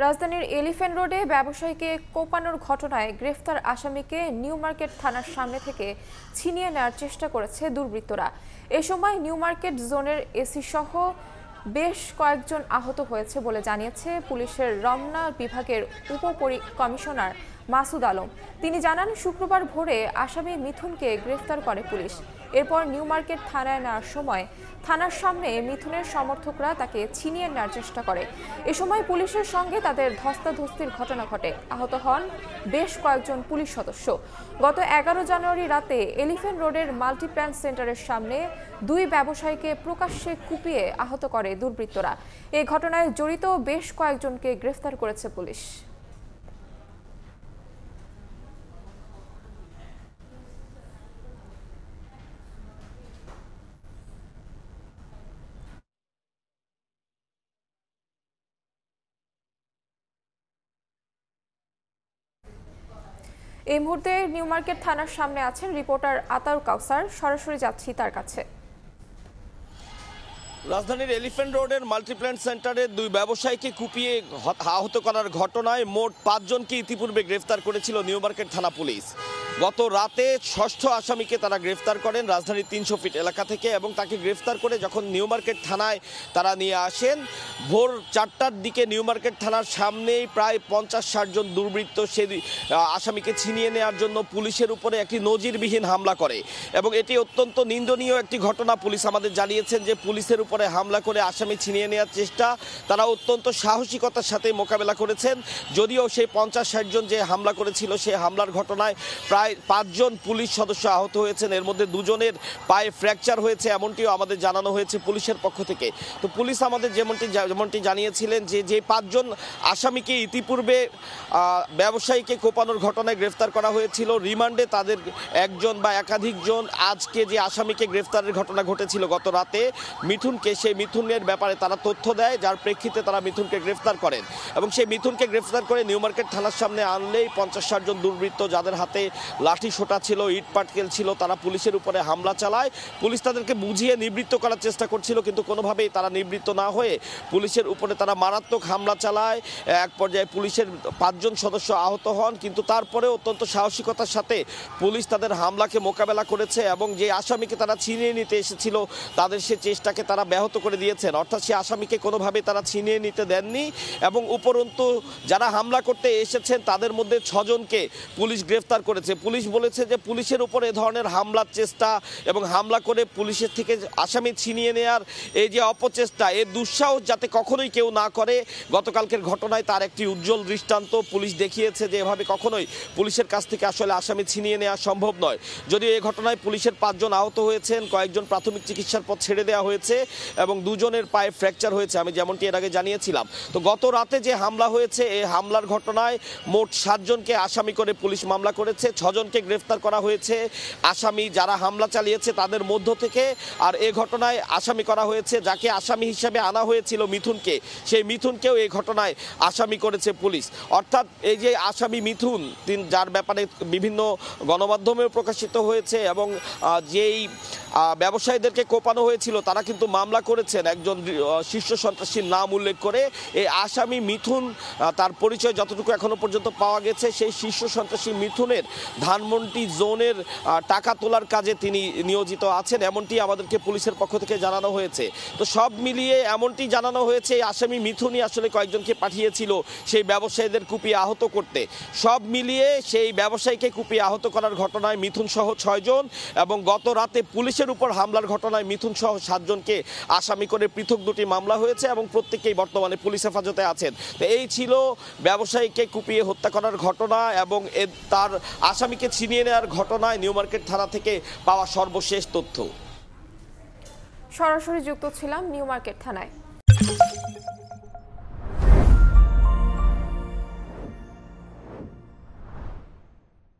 রাজধানীর এলিফ্যান্ট রোডে ব্যবসায়ীকে কোপানোর ঘটনায় গ্রেফতার আসামিকে নিউ মার্কেট থানার সামনে থেকে ছিনিয়ে নেওয়ার চেষ্টা করেছে দুর্বৃত্তরা। এ সময় নিউ মার্কেট জোনের এসি সহ বেশ কয়েকজন আহত হয়েছে বলে জানিয়েছে পুলিশের রমনা বিভাগের উপকমিশনার মাসুদ আলম। তিনি জানান, শুক্রবার ভোরে আসামি মিথুনকে গ্রেফতার করে পুলিশ। এরপর নিউ মার্কেট থানায় নেওয়ার সময় থানার সামনে মিথুনের সমর্থকরা তাকে ছিনিয়ে নেওয়ার চেষ্টা করে। এ সময় পুলিশের সঙ্গে তাদের ধস্তাধস্তির ঘটনা ঘটে। আহত হন বেশ কয়েকজন পুলিশ সদস্য। গত 11 জানুয়ারি রাতে এলিফ্যান্ট রোডের মাল্টিপ্ল্যান সেন্টারের সামনে দুই ব্যবসায়ীকে প্রকাশ্যে কুপিয়ে আহত করে দুর্বৃত্তরা। এই ঘটনায় জড়িত বেশ কয়েকজনকে গ্রেফতার করেছে পুলিশ। এই মুহূর্তে নিউ মার্কেট থানার সামনে আছেন রিপোর্টার আতাউর কাউসার। সরাসরি যাচ্ছি তার কাছে। রাজধানীর এলিফ্যান্ট রোডের মাল্টিপ্ল্যান সেন্টারে দুই ব্যবসায়ীকে কুপিয়ে আহত করার ঘটনায় মোট 5 জনকে ইতিপূর্বে গ্রেফতার করেছিল নিউ মার্কেট থানা পুলিশ। গত রাতে ষষ্ঠ আসামিকে তারা গ্রেফতার করেন রাজধানীর 300 ফিট এলাকা থেকে, এবং তাকে গ্রেফতার করে যখন নিউ মার্কেট থানায় তারা নিয়ে আসেন, ভোর 4টার দিকে নিউ মার্কেট থানার সামনেই প্রায় 50-60 জন দুর্বৃত্ত সেই আসামিকে ছিনিয়ে নেওয়ার জন্য পুলিশের উপরে একটি নজিরবিহীন হামলা করে। এবং এটি অত্যন্ত নিন্দনীয় একটি ঘটনা। পুলিশ আমাদের জানিয়েছেন যে পুলিশের উপরে হামলা করে আসামি ছিনিয়ে নেওয়ার চেষ্টা তারা অত্যন্ত সাহসিকতার সাথে মোকাবেলা করেছেন। যদিও সেই 50-60 জন যে হামলা করেছিল, সেই হামলার ঘটনায় প্রায় 5 জন পুলিশ সদস্য আহত হয়েছেন। এর মধ্যে 2 জনের পায়ে ফ্র্যাকচার হয়েছে, এমনটিও আমাদের জানানো হয়েছে পুলিশের পক্ষ থেকে। তো পুলিশ আমাদের যেমনটি জানিয়েছিলেন যে 5 জন আসামিকে ইতিপূর্বে ব্যবসায়ীকে কোপানোর ঘটনায় গ্রেফতার করা হয়েছিল। রিমান্ডে তাদের একজন বা একাধিক জন আজকে যে আসামিকে গ্রেফতারের ঘটনা ঘটেছিল গত রাতে মিথুনকে, সেই মিথুনের ব্যাপারে তারা তথ্য দেয়, যার প্রেক্ষিতে তারা মিথুনকে গ্রেফতার করেন। এবং সেই মিথুনকে গ্রেফতার করে নিউ মার্কেট থানার সামনে আনলেই 50-60 জন দুর্বৃত্ত, যাদের হাতে লাঠি সোটা ছিল, ইট পাটকেল ছিল, তারা পুলিশের উপরে হামলা চালায়। পুলিশ তাদেরকে বুঝিয়ে নিবৃত্ত করার চেষ্টা করছিল, কিন্তু কোনোভাবেই তারা নিবৃত্ত না হয়ে পুলিশের উপরে তারা মারাত্মক হামলা চালায়। এক পর্যায়ে পুলিশের 5 জন সদস্য আহত হন, কিন্তু তারপরে অত্যন্ত সাহসিকতার সাথে পুলিশ তাদের হামলাকে মোকাবেলা করেছে এবং যে আসামিকে তারা ছিনিয়ে নিতে এসেছিল তাদের সে চেষ্টাকে তারা ব্যাহত করে দিয়েছেন। অর্থাৎ সে আসামিকে কোনোভাবে তারা ছিনিয়ে নিতে দেননি। এবং উপরন্তু যারা হামলা করতে এসেছেন তাদের মধ্যে 6 জনকে পুলিশ গ্রেফতার করেছে। পুলিশ বলেছে যে পুলিশের উপর এ ধরনের হামলার চেষ্টা এবং হামলা করে পুলিশের থেকে আসামি ছিনিয়ে নেওয়ার এই যে অপচেষ্টা, এর দুঃসাহস যাতে কখনোই কেউ না করে। গতকালকের ঘটনায় তার একটি উজ্জ্বল দৃষ্টান্ত পুলিশ দেখিয়েছে যে এভাবে কখনোই পুলিশের কাছ থেকে আসলে আসামি ছিনিয়ে নেওয়া সম্ভব নয়। যদিও এই ঘটনায় পুলিশের 5 জন আহত হয়েছেন, কয়েকজন প্রাথমিক চিকিৎসার পর ছেড়ে দেওয়া হয়েছে এবং 2 জনের পায়ে ফ্র্যাকচার হয়েছে, আমি যেমনটি এর আগে জানিয়েছিলাম। তো গত রাতে যে হামলা হয়েছে, এই হামলার ঘটনায় মোট 7 জনকে আসামি করে পুলিশ মামলা করেছে। 6 জনকে গ্রেফতার করা হয়েছে আসামি যারা হামলা চালিয়েছে তাদের মধ্য থেকে। আর এই ঘটনায় আসামি করা হয়েছে যাকে আসামি হিসেবে আনা হয়েছিল মিথুনকে, সেই মিথুনকেও এই ঘটনায় আসামি করেছে পুলিশ। অর্থাৎ এই যে আসামি মিথুন, যার ব্যাপারে বিভিন্ন গণমাধ্যমেও প্রকাশিত হয়েছে এবং যেই ব্যবসায়ীদেরকে কোপানো হয়েছিল তারা কিন্তু মামলা করেছেন একজন শীর্ষ সন্ত্রাসীর নাম উল্লেখ করে। এই আসামি মিথুন, তার পরিচয় যতটুকু এখনো পর্যন্ত পাওয়া গেছে, সেই শীর্ষ সন্ত্রাসী মিথুনের ধানমন্ডি জোনের টাকা তোলার কাজে তিনি নিয়োজিত আছেন, এমনটি আমাদেরকে পুলিশের পক্ষ থেকে জানানো হয়েছে। তো সব মিলিয়ে এমনটি জানানো হয়েছে এই আসামি মিথুনই আসলে কয়েকজনকে পাঠিয়েছিল সেই ব্যবসায়ীদের কুপিয়ে আহত করতে। সব মিলিয়ে সেই ব্যবসায়ীকে কুপিয়ে আহত করার ঘটনায় মিথুন সহ 6 জন এবং গত রাতে পুলিশের উপর হামলার ঘটনায় মিথুন সহ 7 জনকে আসামি করে পৃথক 2টি মামলা হয়েছে এবং প্রত্যেকেই বর্তমানে পুলিশ হেফাজতে আছেন। তো এই ছিল ব্যবসায়ীকে কুপিয়ে হত্যা করার ঘটনা এবং তার আসামিকে ছিনিয়ে নেওয়ার ঘটনায় নিউ মার্কেট থানা থেকে পাওয়া সর্বশেষ তথ্য। সরাসরি যুক্ত ছিলাম নিউ মার্কেট থানায়।